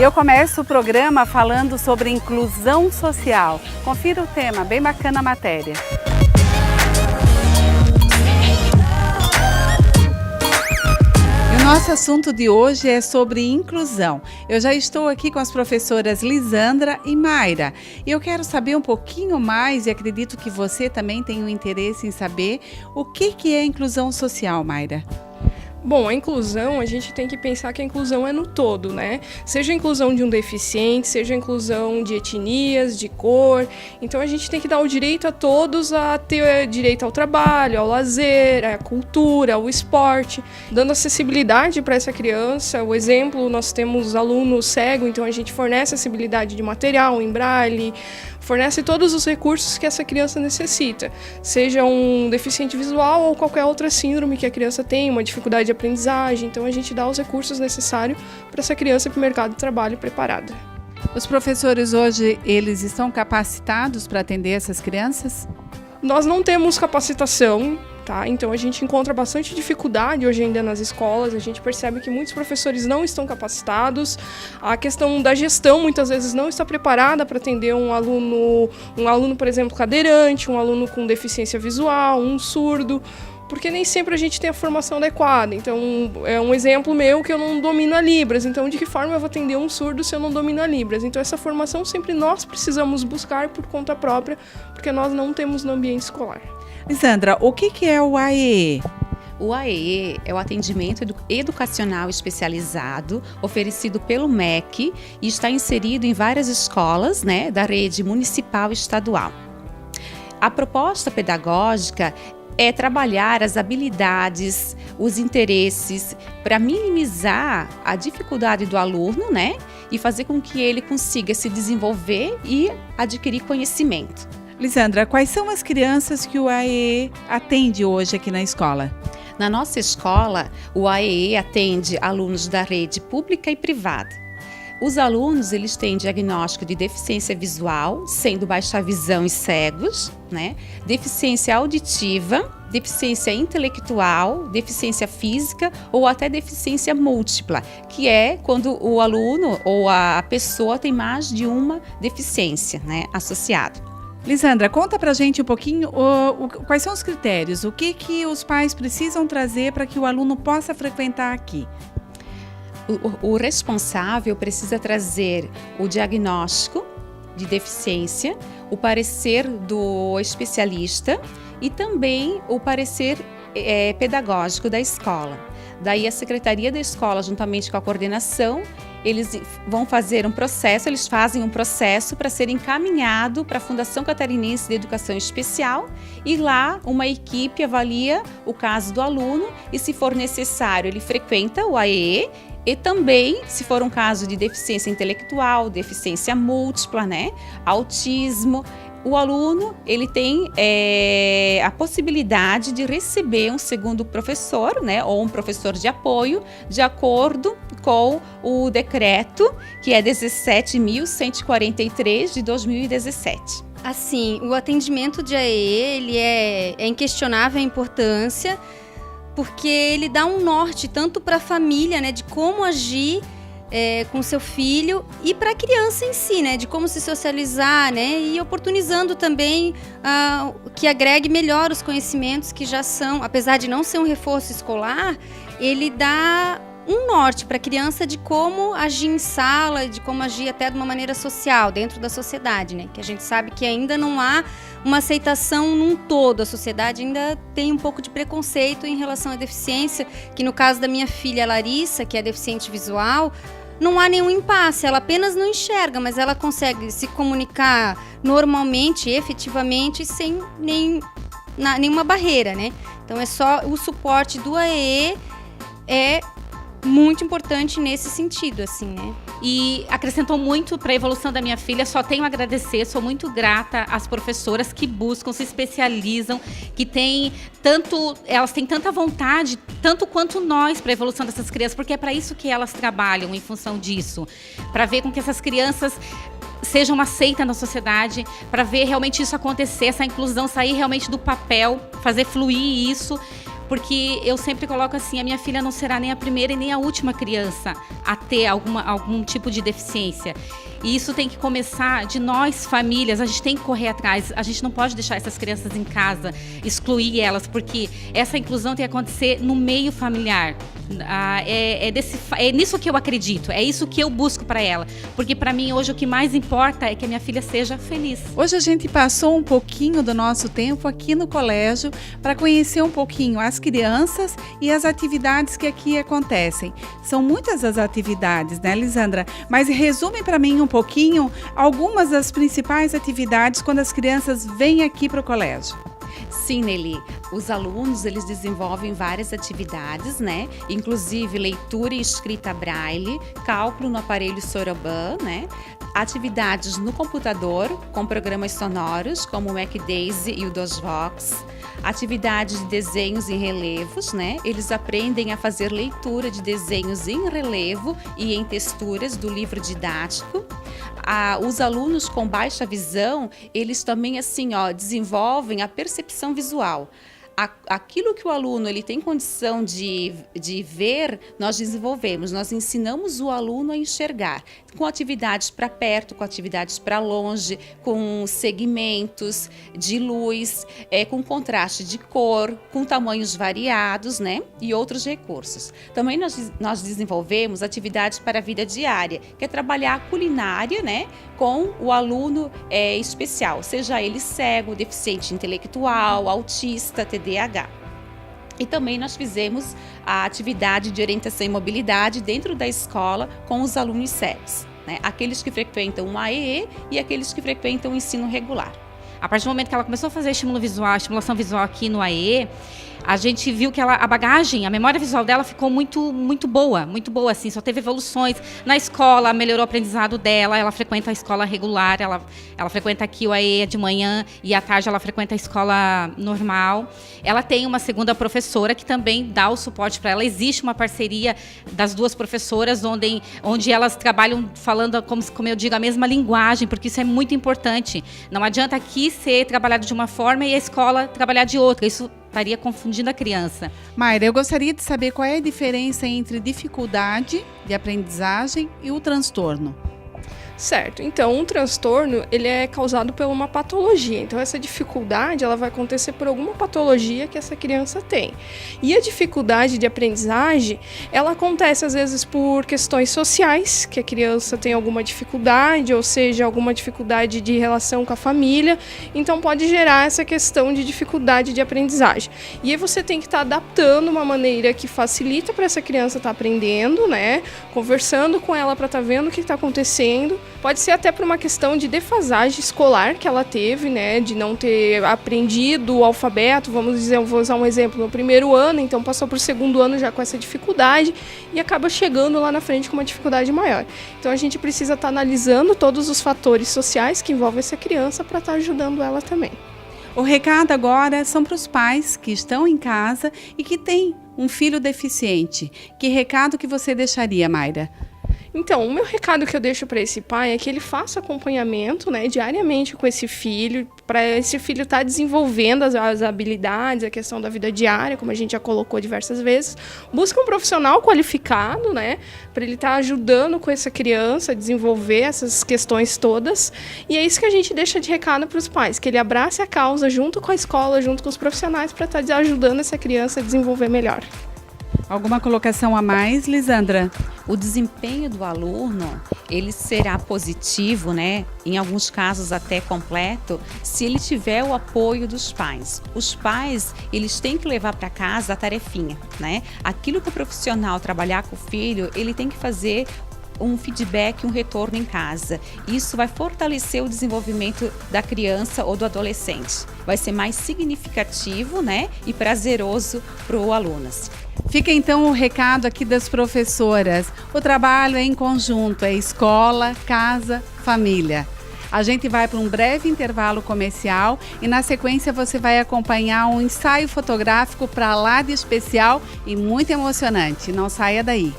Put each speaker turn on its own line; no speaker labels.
E eu começo o programa falando sobre inclusão social. Confira o tema, bem bacana a matéria. O nosso assunto de hoje é sobre inclusão. Eu já estou aqui com as professoras Lisandra e Mayra. E eu quero saber um pouquinho mais, e acredito que você também tem um interesse em saber, o que é inclusão social, Mayra?
Bom, a inclusão, a gente tem que pensar que a inclusão é no todo, né? Seja a inclusão de um deficiente, seja a inclusão de etnias, de cor. Então a gente tem que dar o direito a todos a ter direito ao trabalho, ao lazer, à cultura, ao esporte, dando acessibilidade para essa criança. O exemplo, nós temos aluno cego, então a gente fornece acessibilidade de material em braille, fornece todos os recursos que essa criança necessita, seja um deficiente visual ou qualquer outra síndrome que a criança tem, uma dificuldade de aprendizagem. Então a gente dá os recursos necessários para essa criança ir para o mercado de trabalho preparada.
Os professores hoje, eles estão capacitados para atender essas crianças?
Nós não temos capacitação, tá? Então a gente encontra bastante dificuldade hoje ainda nas escolas, a gente percebe que muitos professores não estão capacitados, a questão da gestão muitas vezes não está preparada para atender um aluno, por exemplo, cadeirante, um aluno com deficiência visual, um surdo, porque nem sempre a gente tem a formação adequada. Então, é um exemplo meu que eu não domino a Libras. Então, de que forma eu vou atender um surdo se eu não domino a Libras? Então, essa formação sempre nós precisamos buscar por conta própria, porque nós não temos no ambiente escolar.
Lisandra, o que é o AEE?
O AEE é o atendimento educacional especializado oferecido pelo MEC e está inserido em várias escolas, né, da rede municipal e estadual. A proposta pedagógica é trabalhar as habilidades, os interesses, para minimizar a dificuldade do aluno, né? E fazer com que ele consiga se desenvolver e adquirir conhecimento.
Lisandra, quais são as crianças que o AEE atende hoje aqui na escola?
Na nossa escola, o AEE atende alunos da rede pública e privada. Os alunos, eles têm diagnóstico de deficiência visual, sendo baixa visão e cegos, né? Deficiência auditiva, deficiência intelectual, deficiência física ou até deficiência múltipla, que é quando o aluno ou a pessoa tem mais de uma deficiência, né, associada.
Lisandra, conta pra gente um pouquinho quais são os critérios, o que os pais precisam trazer para que o aluno possa frequentar aqui?
O responsável precisa trazer o diagnóstico de deficiência, o parecer do especialista e também o parecer pedagógico da escola. Daí a secretaria da escola, juntamente com a coordenação, eles vão fazer eles fazem um processo para ser encaminhado para a Fundação Catarinense de Educação Especial e lá uma equipe avalia o caso do aluno e, se for necessário, ele frequenta o AEE. E também, se for um caso de deficiência intelectual, deficiência múltipla, né, autismo, o aluno ele tem a possibilidade de receber um segundo professor, né, ou um professor de apoio, de acordo com o decreto, que é 17.143 de 2017.
Assim, o atendimento de AEE, ele é inquestionável a importância, porque ele dá um norte tanto para a família, né, de como agir com seu filho, e para a criança em si, né, de como se socializar, né, e oportunizando também que agregue melhor os conhecimentos que já são, apesar de não ser um reforço escolar, ele dá um norte para a criança de como agir em sala, de como agir até de uma maneira social, dentro da sociedade, né? Que a gente sabe que ainda não há uma aceitação num todo, a sociedade ainda tem um pouco de preconceito em relação à deficiência, que no caso da minha filha Larissa, que é deficiente visual, não há nenhum impasse, ela apenas não enxerga, mas ela consegue se comunicar normalmente, efetivamente, sem nenhuma barreira, né? Então é só o suporte do AEE muito importante nesse sentido, assim, né?
E acrescentou muito para a evolução da minha filha. Só tenho a agradecer, sou muito grata às professoras que buscam, se especializam, que elas têm tanta vontade, tanto quanto nós, para a evolução dessas crianças, porque é para isso que elas trabalham, em função disso, para ver com que essas crianças sejam aceitas na sociedade, para ver realmente isso acontecer, essa inclusão sair realmente do papel, fazer fluir isso. porque eu sempre coloco assim, a minha filha não será nem a primeira e nem a última criança a ter algum tipo de deficiência. E isso tem que começar de nós, famílias, a gente tem que correr atrás, a gente não pode deixar essas crianças em casa, excluir elas, porque essa inclusão tem que acontecer no meio familiar. É nisso que eu acredito, é isso que eu busco para ela, porque para mim hoje o que mais importa é que a minha filha seja feliz.
Hoje a gente passou um pouquinho do nosso tempo aqui no colégio para conhecer um pouquinho as crianças e as atividades que aqui acontecem. São muitas as atividades, né, Lisandra? Mas resume para mim um pouquinho algumas das principais atividades quando as crianças vêm aqui para o colégio.
Sim, Nelly. Os alunos, eles desenvolvem várias atividades, né? Inclusive leitura e escrita braille, cálculo no aparelho Soroban, né? Atividades no computador, com programas sonoros, como o MacDaisy e o DOSVox. Atividades de desenhos em relevos, né? Eles aprendem a fazer leitura de desenhos em relevo e em texturas do livro didático. Os alunos com baixa visão, eles também desenvolvem a percepção visual. Aquilo que o aluno ele tem condição de ver, nós desenvolvemos, nós ensinamos o aluno a enxergar, com atividades para perto, com atividades para longe, com segmentos de luz, com contraste de cor, com tamanhos variados, né? E outros recursos. Também nós desenvolvemos atividades para a vida diária, que é trabalhar a culinária, né? Com o aluno especial, seja ele cego, deficiente intelectual, autista, TDAH. E também nós fizemos a atividade de orientação e mobilidade dentro da escola com os alunos cegos, né? Aqueles que frequentam o AEE e aqueles que frequentam o ensino regular.
A partir do momento que ela começou a fazer estimulação visual aqui no AE, a gente viu que a bagagem, a memória visual dela ficou muito boa, assim, só teve evoluções. Na escola, melhorou o aprendizado dela, ela frequenta a escola regular, ela frequenta aqui o AE de manhã e à tarde ela frequenta a escola normal. Ela tem uma segunda professora que também dá o suporte para ela. Existe uma parceria das duas professoras, onde elas trabalham falando, como eu digo, a mesma linguagem, porque isso é muito importante. Não adianta aqui ser trabalhado de uma forma e a escola trabalhar de outra. Isso estaria confundindo a criança.
Mayra, eu gostaria de saber qual é a diferença entre dificuldade de aprendizagem e o transtorno.
Certo, então um transtorno ele é causado por uma patologia, então essa dificuldade ela vai acontecer por alguma patologia que essa criança tem. E a dificuldade de aprendizagem, ela acontece às vezes por questões sociais, que a criança tem alguma dificuldade, ou seja, alguma dificuldade de relação com a família, então pode gerar essa questão de dificuldade de aprendizagem. E aí você tem que estar adaptando uma maneira que facilita para essa criança estar aprendendo, né? Conversando com ela para estar vendo o que está acontecendo. Pode ser até por uma questão de defasagem escolar que ela teve, né, de não ter aprendido o alfabeto, vou usar um exemplo, no primeiro ano, então passou para o segundo ano já com essa dificuldade e acaba chegando lá na frente com uma dificuldade maior. Então a gente precisa estar analisando todos os fatores sociais que envolvem essa criança para estar ajudando ela também.
O recado agora são para os pais que estão em casa e que têm um filho deficiente. Que recado que você deixaria, Mayra?
Então, o meu recado que eu deixo para esse pai é que ele faça acompanhamento, né, diariamente com esse filho, para esse filho estar desenvolvendo as habilidades, a questão da vida diária, como a gente já colocou diversas vezes. Busca um profissional qualificado, né, para ele estar ajudando com essa criança a desenvolver essas questões todas. E é isso que a gente deixa de recado para os pais, que ele abrace a causa junto com a escola, junto com os profissionais, para estar ajudando essa criança a desenvolver melhor.
Alguma colocação a mais, Lisandra?
O desempenho do aluno, ele será positivo, né? Em alguns casos até completo, se ele tiver o apoio dos pais. Os pais, eles têm que levar para casa a tarefinha, né? Aquilo que o profissional trabalhar com o filho, ele tem que fazer um feedback, um retorno em casa. Isso vai fortalecer o desenvolvimento da criança ou do adolescente. Vai ser mais significativo, né? E prazeroso para o aluno.
Fica então o recado aqui das professoras. O trabalho é em conjunto, é escola, casa, família. A gente vai para um breve intervalo comercial e na sequência você vai acompanhar um ensaio fotográfico para lá de especial e muito emocionante. Não saia daí.